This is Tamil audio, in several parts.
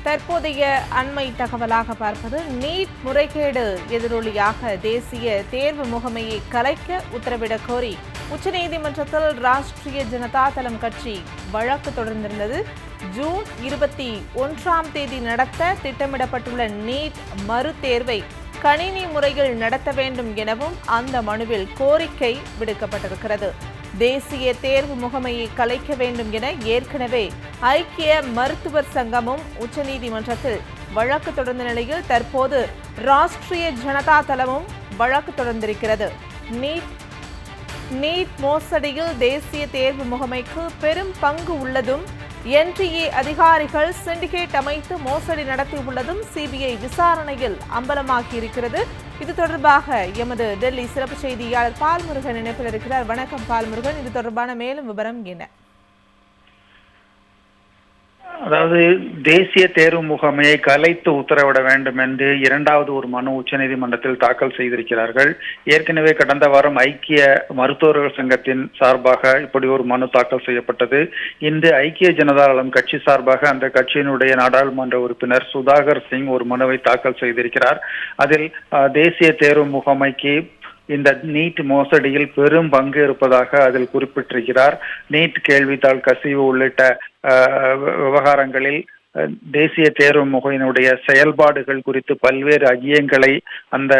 தற்போதைய அண்மை தகவலாக பார்ப்பது நீட் முறைகேடு எதிரொலியாக தேசிய தேர்வு முகமையை கலைக்க உத்தரவிடக் கோரி உச்சநீதிமன்றத்தில் ராஷ்டிரிய ஜனதா தளம் கட்சி வழக்கு தொடர்ந்திருந்தது. ஜூன் 21 நடத்த திட்டமிடப்பட்டுள்ள நீட் மறுதேர்வை கணினி முறையில் நடத்த வேண்டும் எனவும் அந்த மனுவில் கோரிக்கை விடுக்கப்பட்டிருக்கிறது. தேசிய தேர்வு முகமையை கலைக்க வேண்டும் என ஏற்கனவே ஐக்கிய மருத்துவர் சங்கமும் உச்சநீதிமன்றத்தில் வழக்கு தொடர்ந்த நிலையில் தற்போது ராஷ்டிரிய ஜனதா தளமும் வழக்கு தொடர்ந்திருக்கிறது. நீட் மோசடியில் தேசிய தேர்வு முகமைக்கு பெரும் பங்கு உள்ளதும் என்டிஏ அதிகாரிகள் சிண்டிகேட் அமைத்து மோசடி நடத்தியுள்ளதும் சிபிஐ விசாரணையில் அம்பலமாகியிருக்கிறது. இது தொடர்பாக எமது டெல்லி சிறப்பு செய்தியாளர் பால்முருகன் இணைப்பில் இருக்கிறார். வணக்கம் பால்முருகன், இது தொடர்பான மேலும் விவரம் என்ன? அதாவது தேசிய தேர்வு முகமையை கலைத்து உத்தரவிட வேண்டும் என்று இரண்டாவது ஒரு மனு உச்சநீதிமன்றத்தில் தாக்கல் செய்திருக்கிறார்கள். ஏற்கனவே கடந்த வாரம் ஐக்கிய மருத்துவர்கள் சங்கத்தின் சார்பாக இப்படி ஒரு மனு தாக்கல் செய்யப்பட்டது. இன்று ஐக்கிய ஜனதாதளம் கட்சி சார்பாக அந்த கட்சியினுடைய நாடாளுமன்ற உறுப்பினர் சுதாகர் சிங் ஒரு மனுவை தாக்கல் செய்திருக்கிறார். அதில் தேசிய தேர்வு முகமைக்கு இந்த நீட் மோசடியில் பெரும் பங்கு இருப்பதாக அதில் குறிப்பிட்டிருக்கிறார். நீட் கேள்வித்தாள் கசிவு உள்ளிட்ட விவகாரங்களில் தேசிய தேர்வு முகமையினுடைய செயல்பாடுகள் குறித்து பல்வேறு ஐயங்களை அந்த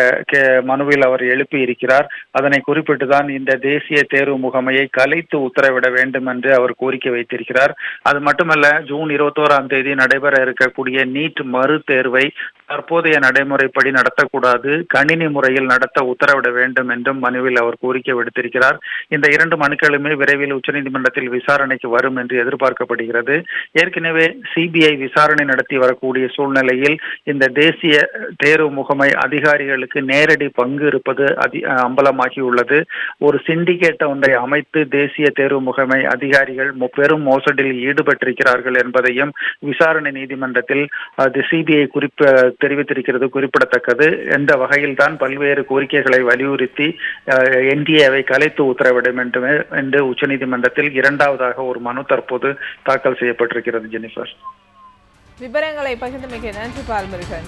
மனுவில் அவர் எழுப்பி இருக்கிறார். அதனை குறிப்பிட்டுதான் இந்த தேசிய தேர்வு முகமையை கலைத்து உத்தரவிட வேண்டும் என்று அவர் கோரிக்கை வைத்திருக்கிறார். அது மட்டுமல்ல, ஜூன் 21 நடைபெற இருக்கக்கூடிய நீட் மறு தேர்வை தற்போதைய நடைமுறைப்படி நடத்தக்கூடாது, கணினி முறையில் நடத்த உத்தரவிட வேண்டும் என்றும் மனுவில் அவர் கோரிக்கை விடுத்திருக்கிறார். இந்த இரண்டு மனுக்களுமே விரைவில் உச்சநீதிமன்றத்தில் விசாரணைக்கு வரும் என்று எதிர்பார்க்கப்படுகிறது. ஏற்கனவே சிபிஐ விசாரணை நடத்தி வரக்கூடிய சூழ்நிலையில் இந்த தேசிய தேர்வு முகமை அதிகாரிகளுக்கு நேரடி பங்கு இருப்பது அம்பலமாகியுள்ளது. ஒரு சிண்டிகேட் ஒன்றை அமைத்து தேசிய தேர்வு முகமை அதிகாரிகள் பெரும் மோசடியில் ஈடுபட்டிருக்கிறார்கள் என்பதையும் விசாரணை நீதிமன்றத்தில் சிபிஐ தெரிவித்திருக்கிறது குறிப்பிடத்தக்கது. இந்த வகையில் தான் பல்வேறு கோரிக்கைகளை வலியுறுத்தி என்டிஏவை கலைத்து உத்தரவிட வேண்டும் என்று உச்சநீதிமன்றத்தில் இரண்டாவதாக ஒரு மனு தற்போது தாக்கல் செய்யப்பட்டிருக்கிறது. ஜெனிஃபர், விவரங்களை பகிர்ந்தமைக்கு நன்றி பால்முருகன்.